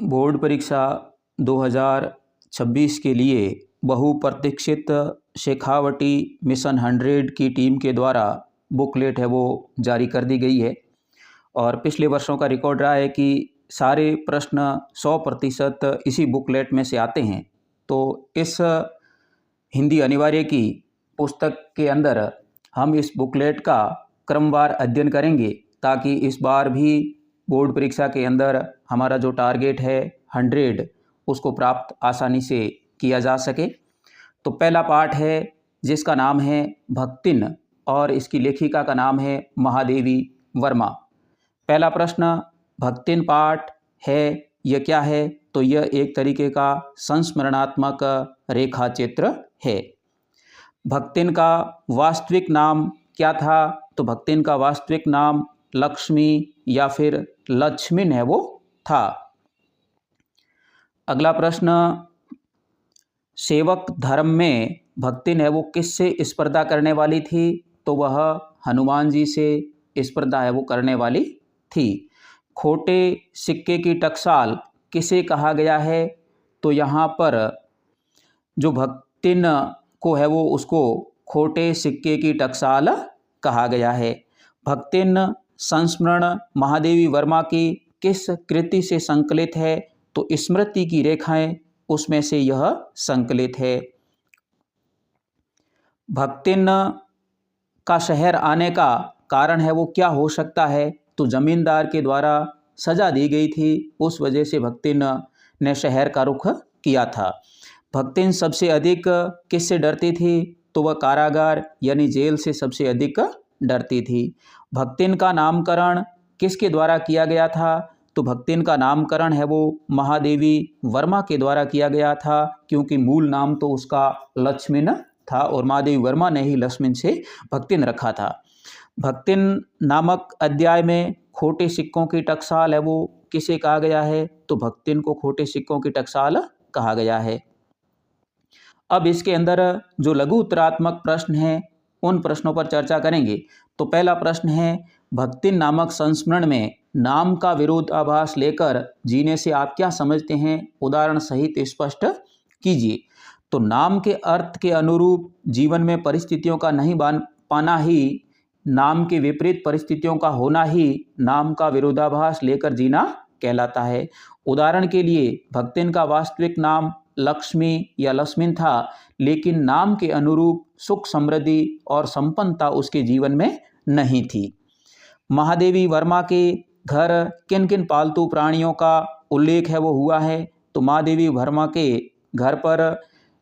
Board परीक्षा 2026 के लिए बहुप्रतीक्षित शेखावटी मिशन 100 की टीम के द्वारा बुकलेट है वो जारी कर दी गई है। और पिछले वर्षों का रिकॉर्ड रहा है कि सारे प्रश्न 100% इसी बुकलेट में से आते हैं। तो इस हिंदी अनिवार्य की पुस्तक के अंदर हम इस बुकलेट का क्रमवार अध्ययन करेंगे ताकि इस बार भी बोर्ड परीक्षा के अंदर हमारा जो टारगेट है 100 उसको प्राप्त आसानी से किया जा सके। तो पहला पाठ है जिसका नाम है भक्तिन और इसकी लेखिका का नाम है महादेवी वर्मा। पहला प्रश्न, भक्तिन पाठ है यह क्या है? तो यह एक तरीके का संस्मरणात्मक रेखा चित्र है। भक्तिन का वास्तविक नाम क्या था? तो भक्तिन का वास्तविक नाम लक्ष्मी या फिर लक्ष्मीन है वो था। अगला प्रश्न, सेवक धर्म में भक्तिन है वो किससे स्पर्धा करने वाली थी? तो वह हनुमान जी से स्पर्धा है वो करने वाली थी। खोटे सिक्के की टकसाल किसे कहा गया है? तो यहाँ पर जो भक्तिन को है वो उसको खोटे सिक्के की टकसाल कहा गया है। भक्तिन संस्मरण महादेवी वर्मा की किस कृति से संकलित है? तो स्मृति की रेखाएं उसमें से यह संकलित है। भक्तिन का शहर आने का कारण है वो क्या हो सकता है? तो जमींदार के द्वारा सजा दी गई थी, उस वजह से भक्तिन ने शहर का रुख किया था। भक्तिन सबसे अधिक किससे डरती थी? तो वह कारागार यानी जेल से सबसे अधिक डरती थी। भक्तिन का नामकरण किसके द्वारा किया गया था? तो भक्तिन का नामकरण है वो महादेवी वर्मा के द्वारा किया गया था, क्योंकि मूल नाम तो उसका लक्ष्मीन था और महादेवी वर्मा ने ही लक्ष्मीन से भक्तिन रखा था। भक्तिन नामक अध्याय में खोटे सिक्कों की टकसाल है वो किसे कहा गया है? तो भक्तिन को खोटे सिक्कों की टकसाल कहा गया है। अब इसके अंदर जो लघु उत्तरात्मक प्रश्न हैं उन प्रश्नों पर चर्चा करेंगे। तो पहला प्रश्न है, भक्तिन नामक संस्मरण में नाम का विरोधाभास लेकर जीने से आप क्या समझते हैं? उदाहरण सहित स्पष्ट कीजिए। तो नाम के अर्थ के अनुरूप जीवन में परिस्थितियों का नहीं बन पाना ही, नाम के विपरीत परिस्थितियों का होना ही नाम का विरोधाभास लेकर जीना कहलाता है। उदाहरण के लिए भक्तिन का वास्तविक नाम लक्ष्मी या लक्ष्मीन था, लेकिन नाम के अनुरूप सुख समृद्धि और संपन्नता उसके जीवन में नहीं थी। महादेवी वर्मा के घर किन किन पालतू प्राणियों का उल्लेख है वो हुआ है? तो महादेवी वर्मा के घर पर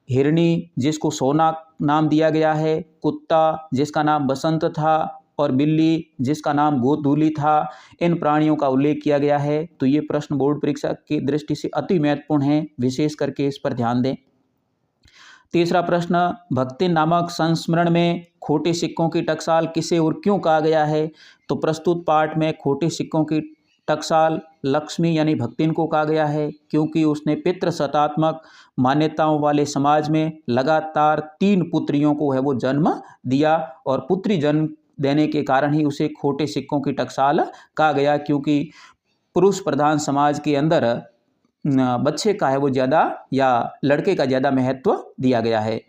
हिरणी जिसको सोना नाम दिया गया है, कुत्ता जिसका नाम बसंत था और बिल्ली जिसका नाम गोधूली था, इन प्राणियों का उल्लेख किया गया है। तो ये प्रश्न बोर्ड परीक्षा की दृष्टि से अति महत्वपूर्ण है, विशेष करके इस पर ध्यान दें। तीसरा प्रश्न, भक्तिन नामक संस्मरण में खोटे सिक्कों की टकसाल किसे और क्यों कहा गया है? तो प्रस्तुत पाठ में खोटे सिक्कों की टकसाल लक्ष्मी यानी भक्तिन को कहा गया है, क्योंकि उसने पितृसत्तात्मक मान्यताओं वाले समाज में लगातार 3 पुत्रियों को है वो जन्म दिया और पुत्री जन्म देने के कारण ही उसे खोटे सिक्कों की टकसाल कहा गया, क्योंकि पुरुष प्रधान समाज के अंदर बच्चे का है वो ज़्यादा या लड़के का ज़्यादा महत्व दिया गया है।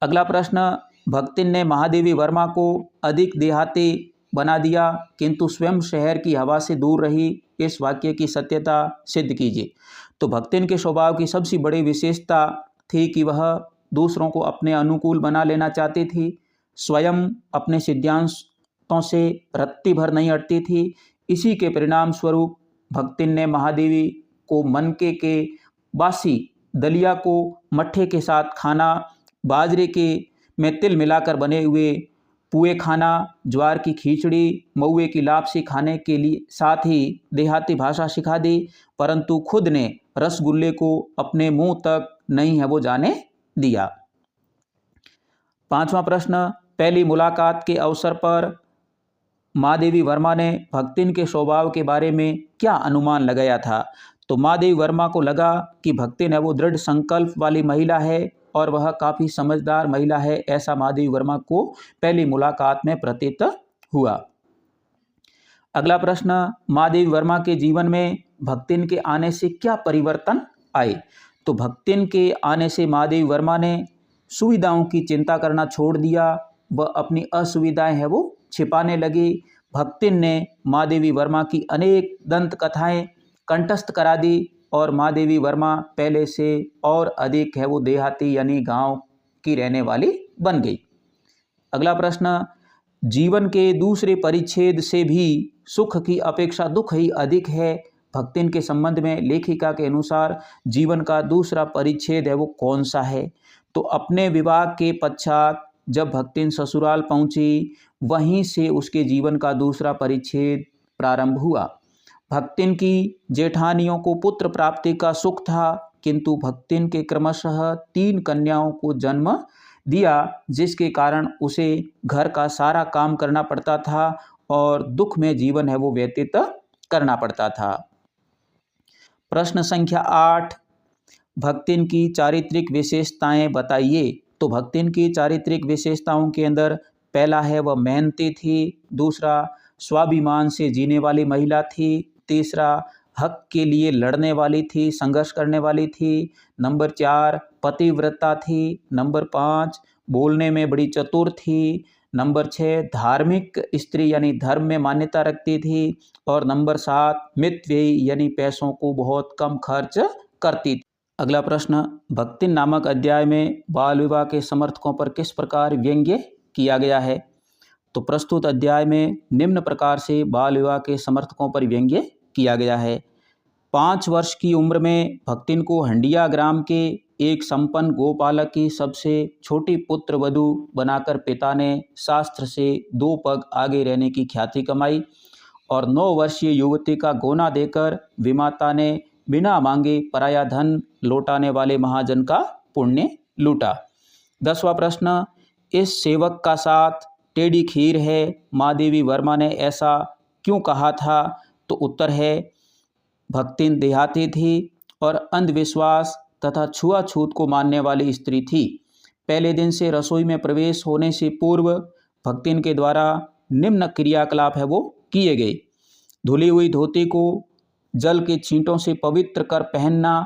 अगला प्रश्न, भक्तिन ने महादेवी वर्मा को अधिक देहाती बना दिया किंतु स्वयं शहर की हवा से दूर रही, इस वाक्य की सत्यता सिद्ध कीजिए। तो भक्तिन के स्वभाव की सबसे बड़ी विशेषता थी कि वह दूसरों को अपने अनुकूल बना लेना चाहती थी, स्वयं अपने सिद्धांतों से रत्ती भर नहीं हटती थी। इसी के परिणाम स्वरूप भक्तिन ने महादेवी को मनके के बासी दलिया को मट्ठे के साथ खाना, बाजरे के में तिल मिलाकर बने हुए पुए खाना, ज्वार की खिचड़ी, महुए की लापसी खाने के लिए साथ ही देहाती भाषा सिखा दी, परंतु खुद ने रसगुल्ले को अपने मुंह तक नहीं है वो जाने दिया। पांचवा प्रश्न, पहली मुलाकात के अवसर पर महादेवी वर्मा ने भक्तिन के स्वभाव के बारे में क्या अनुमान लगाया था? तो महादेवी वर्मा को लगा कि भक्तिन है वो दृढ़ संकल्प वाली महिला है और वह काफ़ी समझदार महिला है, ऐसा महादेवी वर्मा को पहली मुलाकात में प्रतीत हुआ। अगला प्रश्न, महादेवी वर्मा के जीवन में भक्तिन के आने से क्या परिवर्तन आए? तो भक्तिन के आने से महादेवी वर्मा ने सुविधाओं की चिंता करना छोड़ दिया, वह अपनी असुविधाएं है वो छिपाने लगी। भक्तिन ने महादेवी वर्मा की अनेक दंत कथाएं कंठस्थ करा दी और महादेवी वर्मा पहले से और अधिक है वो देहाती यानी गांव की रहने वाली बन गई। अगला प्रश्न, जीवन के दूसरे परिच्छेद से भी सुख की अपेक्षा दुख ही अधिक है। भक्तिन के संबंध में लेखिका के अनुसार जीवन का दूसरा परिच्छेद है वो कौन सा है? तो अपने विवाह के पश्चात जब भक्तिन ससुराल पहुंची, वहीं से उसके जीवन का दूसरा परिच्छेद प्रारंभ हुआ। भक्तिन की जेठानियों को पुत्र प्राप्ति का सुख था, किंतु भक्तिन के क्रमशः 3 कन्याओं को जन्म दिया, जिसके कारण उसे घर का सारा काम करना पड़ता था और दुख में जीवन है वो व्यतीत करना पड़ता था। प्रश्न संख्या 8, भक्तिन की चारित्रिक विशेषताएं बताइए। तो भक्तिन की चारित्रिक विशेषताओं के अंदर पहला है वह मेहनती थी, दूसरा स्वाभिमान से जीने वाली महिला थी, तीसरा हक के लिए लड़ने वाली थी, संघर्ष करने वाली थी, नंबर 4 पतिव्रता थी, नंबर 5 बोलने में बड़ी चतुर थी, नंबर 6 धार्मिक स्त्री यानी धर्म में मान्यता रखती थी, और नंबर 7 मितव्ययी यानी पैसों को बहुत कम खर्च करती थी। अगला प्रश्न, भक्तिन नामक अध्याय में बाल विवाह के समर्थकों पर किस प्रकार व्यंग्य किया गया है? तो प्रस्तुत अध्याय में निम्न प्रकार से बाल विवाह के समर्थकों पर व्यंग्य किया गया है। 5 वर्ष की उम्र में भक्तिन को हंडिया ग्राम के एक संपन्न गोपालक की सबसे छोटी पुत्र वधू बनाकर पिता ने शास्त्र से 2 पग आगे रहने की ख्याति कमाई और 9 वर्षीय युवती का गोना देकर विमाता ने बिना मांगे पराया धन लौटाने वाले महाजन का पुण्य लूटा। 10वां प्रश्न, इस सेवक का साथ टेढ़ी खीर है, महादेवी वर्मा ने ऐसा क्यों कहा था? तो उत्तर है, भक्तिन देहाती थी और अंधविश्वास तथा छुआछूत को मानने वाली स्त्री थी। पहले दिन से रसोई में प्रवेश होने से पूर्व भक्तिन के द्वारा निम्न क्रियाकलाप है वो किए गए। धुली हुई धोती को जल के छींटों से पवित्र कर पहनना,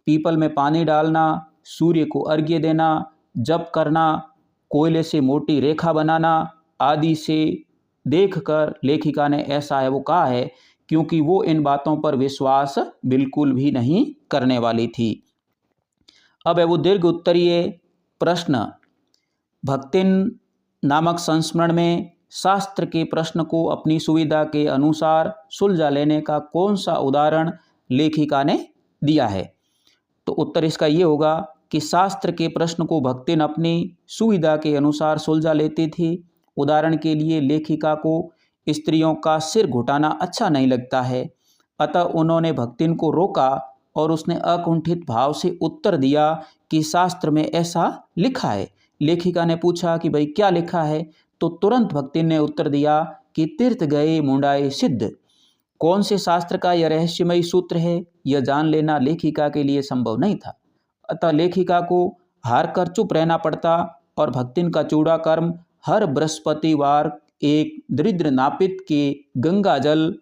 पीपल में पानी डालना, सूर्य को अर्घ्य देना, जप करना, कोयले से मोटी रेखा बनाना आदि से देखकर लेखिका ने ऐसा है वो कहा है, क्योंकि वो इन बातों पर विश्वास बिल्कुल भी नहीं करने वाली थी। अब है वो दीर्घ उत्तरीय प्रश्न, भक्तिन नामक संस्मरण में शास्त्र के प्रश्न को अपनी सुविधा के अनुसार सुलझा लेने का कौन सा उदाहरण लेखिका ने दिया है? तो उत्तर इसका ये होगा कि शास्त्र के प्रश्न को भक्तिन अपनी सुविधा के अनुसार सुलझा लेती थी। उदाहरण के लिए लेखिका को स्त्रियों का सिर घुटाना अच्छा नहीं लगता है, अतः उन्होंने भक्तिन को रोका और उसने अकुंठित भाव से उत्तर दिया कि शास्त्र में ऐसा लिखा है। लेखिका ने पूछा कि भाई क्या लिखा है? तो तुरंत भक्तिन ने उत्तर दिया कि तीर्थ गए मुंडाए सिद्ध। कौन से शास्त्र का यह रहस्यमयी सूत्र है, यह जान लेना लेखिका के लिए संभव नहीं था, अतः लेखिका को हार कर चुप रहना पड़ता और भक्तिन का चूड़ा कर्म हर बृहस्पतिवार एक दरिद्र नापित के गंगा जल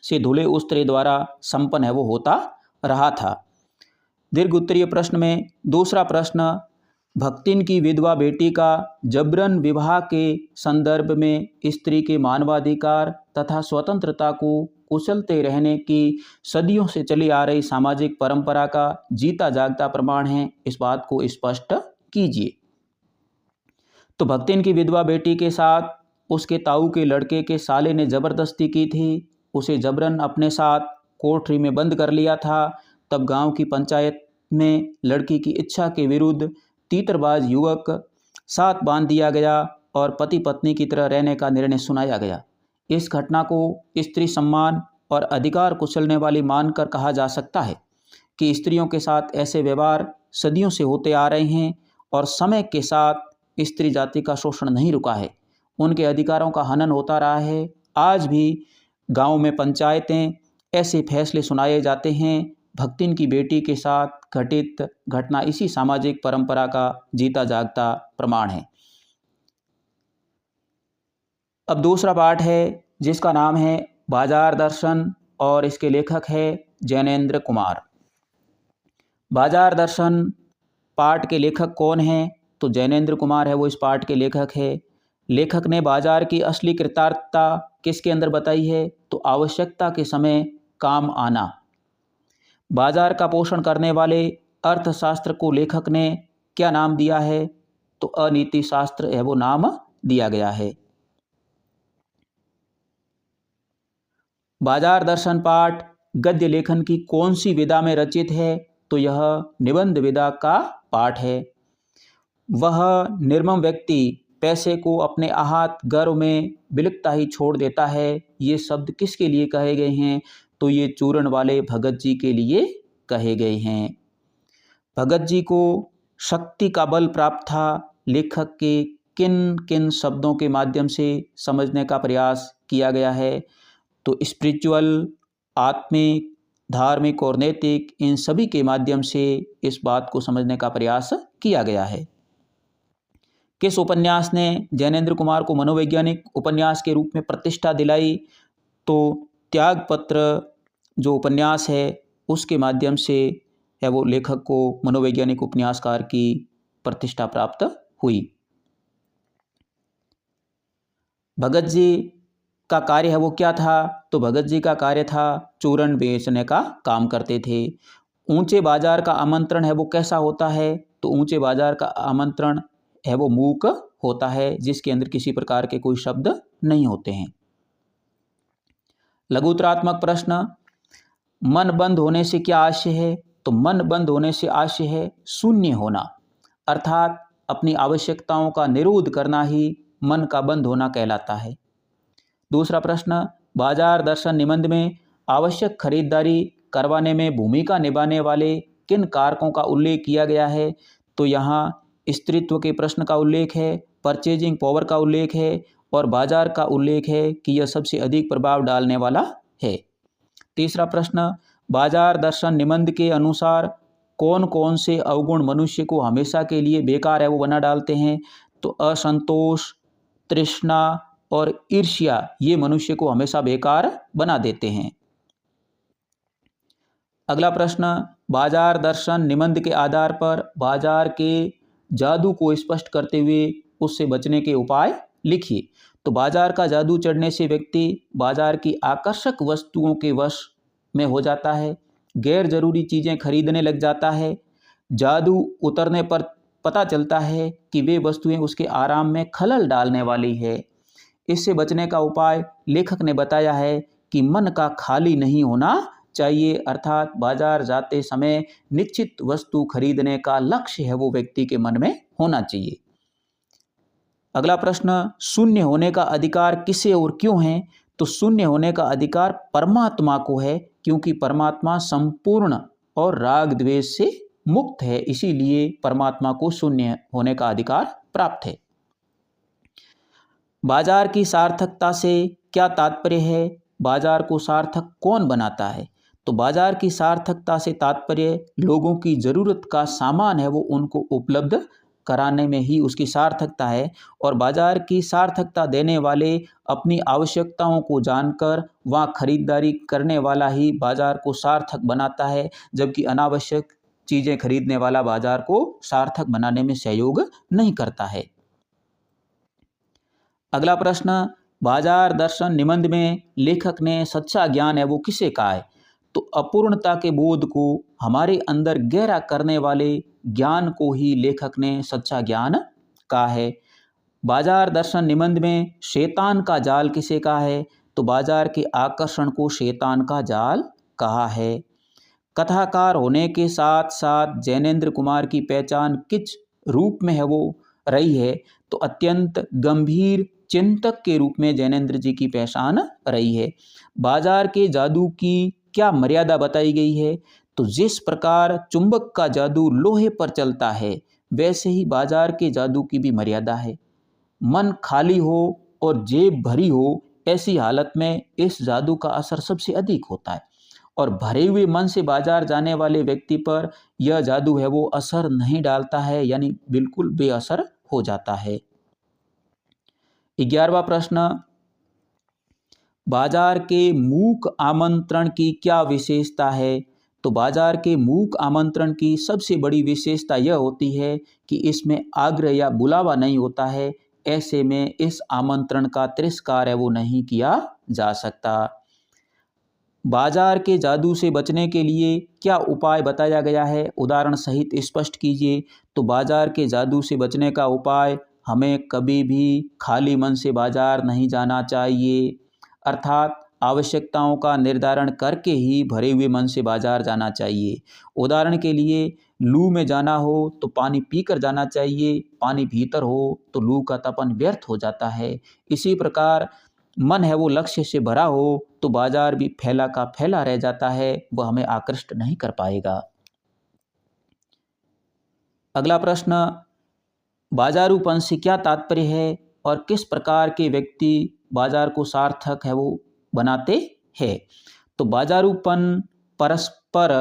से धुले उस्त्रे द्वारा संपन्न है वो होता रहा था। दीर्घ उत्तरीय प्रश्न में दूसरा प्रश्न, भक्तिन की विधवा बेटी का जबरन विवाह के संदर्भ में स्त्री के मानवाधिकार तथा स्वतंत्रता को कुचलते रहने की सदियों से चली आ रही सामाजिक परंपरा का जीता जागता प्रमाण है, इस बात को स्पष्ट कीजिए। तो भक्तिन की विधवा बेटी के साथ उसके ताऊ के लड़के के साले ने जबरदस्ती की थी, उसे जबरन अपने साथ कोठरी में बंद कर लिया था। तब गांव की पंचायत में लड़की की इच्छा के विरुद्ध तीतरबाज युवक साथ बांध दिया गया और पति पत्नी की तरह रहने का निर्णय सुनाया गया। इस घटना को स्त्री सम्मान और अधिकार कुचलने वाली मानकर कहा जा सकता है कि स्त्रियों के साथ ऐसे व्यवहार सदियों से होते आ रहे हैं और समय के साथ स्त्री जाति का शोषण नहीं रुका है, उनके अधिकारों का हनन होता रहा है। आज भी गांव में पंचायतें ऐसे फैसले सुनाए जाते हैं। भक्तिन की बेटी के साथ घटित घटना इसी सामाजिक परंपरा का जीता जागता प्रमाण है। अब दूसरा पाठ है जिसका नाम है बाजार दर्शन और इसके लेखक है जैनेंद्र कुमार। बाजार दर्शन पाठ के लेखक कौन हैं? तो जैनेंद्र कुमार है वो इस पाठ के लेखक है। लेखक ने बाजार की असली कृतार्थता किसके अंदर बताई है? तो आवश्यकता के समय काम आना। बाजार का पोषण करने वाले अर्थशास्त्र को लेखक ने क्या नाम दिया है? तो अनीति शास्त्र है वो नाम दिया गया है। बाजार दर्शन पाठ गद्य लेखन की कौन सी विधा में रचित है? तो यह निबंध विधा का पाठ है। वह निर्मम व्यक्ति पैसे को अपने आहत गर्व में बिलकता ही छोड़ देता है। ये शब्द किसके लिए कहे गए हैं? तो ये चूरण वाले भगत जी के लिए कहे गए हैं। भगत जी को शक्ति का बल प्राप्त था। लेखक के किन किन शब्दों के माध्यम से समझने का प्रयास किया गया है? तो स्पिरिचुअल, आत्मिक, धार्मिक और नैतिक, इन सभी के माध्यम से इस बात को समझने का प्रयास किया गया है। किस उपन्यास ने जैनेंद्र कुमार को मनोवैज्ञानिक उपन्यास के रूप में प्रतिष्ठा दिलाई? तो त्यागपत्र जो उपन्यास है उसके माध्यम से है वो लेखक को मनोवैज्ञानिक उपन्यासकार की प्रतिष्ठा प्राप्त हुई। भगत जी का कार्य है वो क्या था? तो भगत जी का कार्य था चूरण बेचने का काम करते थे। ऊंचे बाजार का आमंत्रण है वो कैसा होता है? तो ऊंचे बाजार का आमंत्रण है वो मूक होता है, जिसके अंदर किसी प्रकार के कोई शब्द नहीं होते हैं। लघुतरात्मक प्रश्न, मन बंद होने से क्या आशय है? तो मन बंद होने से आशय है शून्य होना, अर्थात अपनी आवश्यकताओं का निरोध करना ही मन का बंद होना कहलाता है। दूसरा प्रश्न, बाजार दर्शन निबंध में आवश्यक खरीदारी करवाने में भूमिका निभाने वाले किन कारकों का उल्लेख किया गया है? तो यहाँ स्त्रीत्व के प्रश्न का उल्लेख है, परचेजिंग पावर का उल्लेख है और बाजार का उल्लेख है कि यह सबसे अधिक प्रभाव डालने वाला है। तीसरा प्रश्न, बाजार दर्शन निबंध के अनुसार कौन कौन से अवगुण मनुष्य को हमेशा के लिए बेकार है वो बना डालते हैं? तो असंतोष, तृष्णा और ईर्ष्या ये मनुष्य को हमेशा बेकार बना देते हैं। अगला प्रश्न, बाजार दर्शन निबंध के आधार पर बाजार के जादू को स्पष्ट करते हुए उससे बचने के उपाय लिखिए। तो बाजार का जादू चढ़ने से व्यक्ति बाजार की आकर्षक वस्तुओं के वश में हो जाता है, गैर जरूरी चीज़ें खरीदने लग जाता है। जादू उतरने पर पता चलता है कि वे वस्तुएं उसके आराम में खलल डालने वाली है। इससे बचने का उपाय लेखक ने बताया है कि मन का खाली नहीं होना चाहिए, अर्थात बाजार जाते समय निश्चित वस्तु खरीदने का लक्ष्य है वो व्यक्ति के मन में होना चाहिए। अगला प्रश्न, शून्य होने का अधिकार किसे और क्यों है? तो शून्य होने का अधिकार परमात्मा को है, क्योंकि परमात्मा संपूर्ण और राग द्वेष से मुक्त है, इसीलिए परमात्मा को शून्य होने का अधिकार प्राप्त है। बाजार की सार्थकता से क्या तात्पर्य है? बाजार को सार्थक कौन बनाता है? तो बाजार की सार्थकता से तात्पर्य लोगों की ज़रूरत का सामान है वो उनको उपलब्ध कराने में ही उसकी सार्थकता है, और बाजार की सार्थकता देने वाले अपनी आवश्यकताओं को जानकर वहाँ खरीदारी करने वाला ही बाजार को सार्थक बनाता है, जबकि अनावश्यक चीज़ें खरीदने वाला बाजार को सार्थक बनाने में सहयोग नहीं करता है। अगला प्रश्न, बाजार दर्शन निबंध में लेखक ने सच्चा ज्ञान है वो किसे कहा है? तो अपूर्णता के बोध को हमारे अंदर गहरा करने वाले ज्ञान को ही लेखक ने सच्चा ज्ञान कहा है। बाजार दर्शन निबंध में शैतान का जाल किसे कहा है? तो बाजार के आकर्षण को शैतान का जाल कहा है। कथाकार होने के साथ साथ जैनेंद्र कुमार की पहचान किस रूप में है वो रही है? तो अत्यंत गंभीर चिंतक के रूप में जैनेंद्र जी की पहचान रही है। बाजार के जादू की क्या मर्यादा बताई गई है? तो जिस प्रकार चुंबक का जादू लोहे पर चलता है, वैसे ही बाजार के जादू की भी मर्यादा है। मन खाली हो और जेब भरी हो, ऐसी हालत में इस जादू का असर सबसे अधिक होता है, और भरे हुए मन से बाजार जाने वाले व्यक्ति पर यह जादू है वो असर नहीं डालता है, यानी बिल्कुल बेअसर हो जाता है। 11वां प्रश्न, बाजार के मूक आमंत्रण की क्या विशेषता है? तो बाजार के मूक आमंत्रण की सबसे बड़ी विशेषता यह होती है कि इसमें आग्रह या बुलावा नहीं होता है। ऐसे में इस आमंत्रण का तिरस्कार है वो नहीं किया जा सकता। बाजार के जादू से बचने के लिए क्या उपाय बताया गया है? उदाहरण सहित स्पष्ट कीजिए। तो बाजार के जादू से बचने का उपाय, हमें कभी भी खाली मन से बाजार नहीं जाना चाहिए, अर्थात आवश्यकताओं का निर्धारण करके ही भरे हुए मन से बाजार जाना चाहिए। उदाहरण के लिए, लू में जाना हो तो पानी पीकर जाना चाहिए, पानी भीतर हो तो लू का तपन व्यर्थ हो जाता है। इसी प्रकार मन है वो लक्ष्य से भरा हो तो बाजार भी फैला का फैला रह जाता है, वह हमें आकृष्ट नहीं कर पाएगा। अगला प्रश्न, बाजारूपन से क्या तात्पर्य है और किस प्रकार के व्यक्ति बाजार को सार्थक है वो बनाते हैं? तो बाजारूपन परस्पर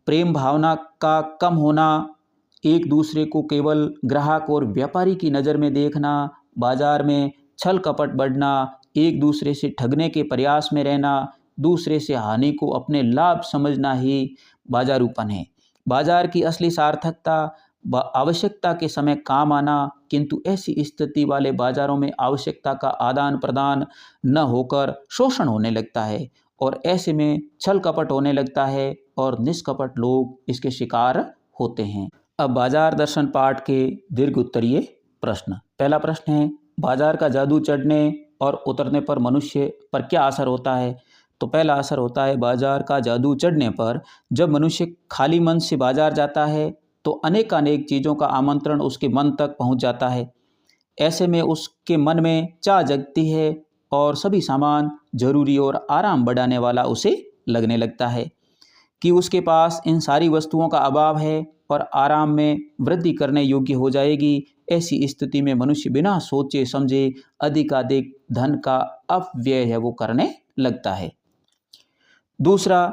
प्रेम भावना का कम होना, एक दूसरे को केवल ग्राहक और व्यापारी की नज़र में देखना, बाजार में छल कपट बढ़ना, एक दूसरे से ठगने के प्रयास में रहना, दूसरे से हानि को अपने लाभ समझना ही बाजारूपन है। बाजार की असली सार्थकता आवश्यकता के समय काम आना, किंतु ऐसी स्थिति वाले बाजारों में आवश्यकता का आदान प्रदान न होकर शोषण होने लगता है और ऐसे में छल कपट होने लगता है और निष्कपट लोग इसके शिकार होते हैं। अब बाजार दर्शन पाठ के दीर्घ उत्तरीय प्रश्न। पहला प्रश्न है, बाजार का जादू चढ़ने और उतरने पर मनुष्य पर क्या असर होता है? तो पहला असर होता है, बाजार का जादू चढ़ने पर जब मनुष्य खाली मन से बाजार जाता है तो अनेकानेक चीज़ों का आमंत्रण उसके मन तक पहुंच जाता है। ऐसे में उसके मन में चाह जगती है और सभी सामान जरूरी और आराम बढ़ाने वाला उसे लगने लगता है कि उसके पास इन सारी वस्तुओं का अभाव है और आराम में वृद्धि करने योग्य हो जाएगी। ऐसी स्थिति में मनुष्य बिना सोचे समझे अधिकाधिक धन का अपव्यय है वो करने लगता है। दूसरा,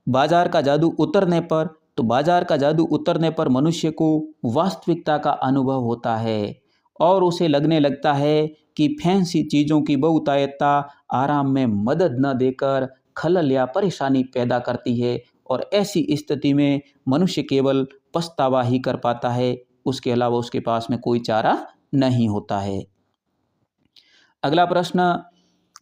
बाजार का जादू उतरने पर, तो बाजार का जादू उतरने पर मनुष्य को वास्तविकता का अनुभव होता है और उसे लगने लगता है कि फैंसी चीज़ों की बहुतायतता आराम में मदद न देकर खलल या परेशानी पैदा करती है और ऐसी स्थिति में मनुष्य केवल पछतावा ही कर पाता है, उसके अलावा उसके पास में कोई चारा नहीं होता है। अगला प्रश्न,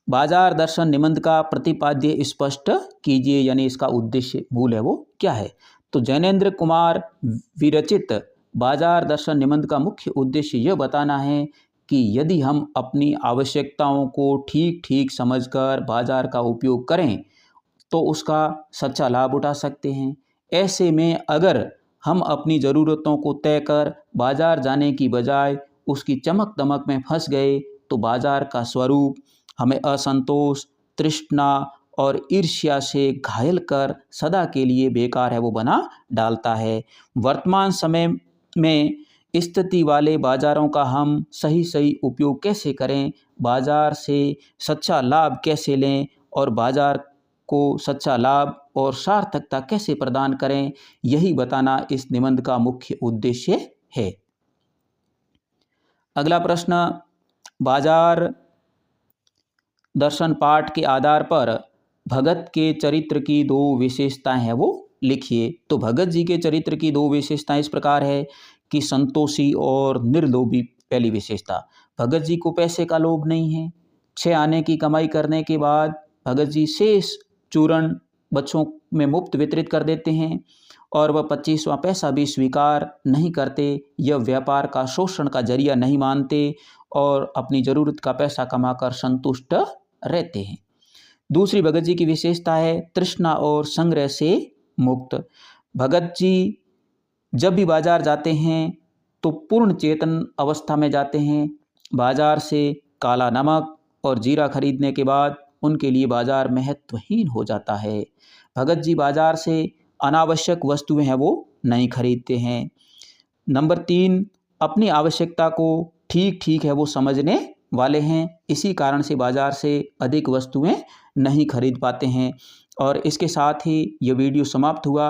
बाजार दर्शन निबंध का प्रतिपाद्य स्पष्ट कीजिए, यानी इसका उद्देश्य मूल है वो क्या है? तो जैनेन्द्र कुमार विरचित बाजार दर्शन निबंध का मुख्य उद्देश्य यह बताना है कि यदि हम अपनी आवश्यकताओं को ठीक ठीक समझकर बाजार का उपयोग करें तो उसका सच्चा लाभ उठा सकते हैं। ऐसे में अगर हम अपनी ज़रूरतों को तय कर बाजार जाने की बजाय उसकी चमक दमक में फंस गए तो बाजार का स्वरूप हमें असंतोष, तृष्णा और ईर्ष्या से घायल कर सदा के लिए बेकार है वो बना डालता है। वर्तमान समय में स्थिति वाले बाजारों का हम सही सही उपयोग कैसे करें, बाजार से सच्चा लाभ कैसे लें और बाजार को सच्चा लाभ और सार्थकता कैसे प्रदान करें, यही बताना इस निबंध का मुख्य उद्देश्य है। अगला प्रश्न, बाजार दर्शन पाठ के आधार पर भगत के चरित्र की दो विशेषताएं हैं वो लिखिए। तो भगत जी के चरित्र की दो विशेषताएं इस प्रकार है कि संतोषी और निर्लोभी। पहली विशेषता, भगत जी को पैसे का लोभ नहीं है। 6 आने की कमाई करने के बाद भगत जी शेष चूर्ण बच्चों में मुफ्त वितरित कर देते हैं और वह 25वां पैसा भी स्वीकार नहीं करते। यह व्यापार का शोषण का जरिया नहीं मानते और अपनी ज़रूरत का पैसा कमाकर संतुष्ट रहते हैं। दूसरी भगत जी की विशेषता है तृष्णा और संग्रह से मुक्त। भगत जी जब भी बाजार जाते हैं तो पूर्ण चेतन अवस्था में जाते हैं। बाजार से काला नमक और जीरा खरीदने के बाद उनके लिए बाजार महत्वहीन हो जाता है। भगत जी बाजार से अनावश्यक वस्तुएं हैं वो नहीं खरीदते हैं। नंबर 3, अपनी आवश्यकता को ठीक ठीक है वो समझने वाले हैं। इसी कारण से बाजार से अधिक वस्तुएं नहीं खरीद पाते हैं। और इसके साथ ही ये वीडियो समाप्त हुआ।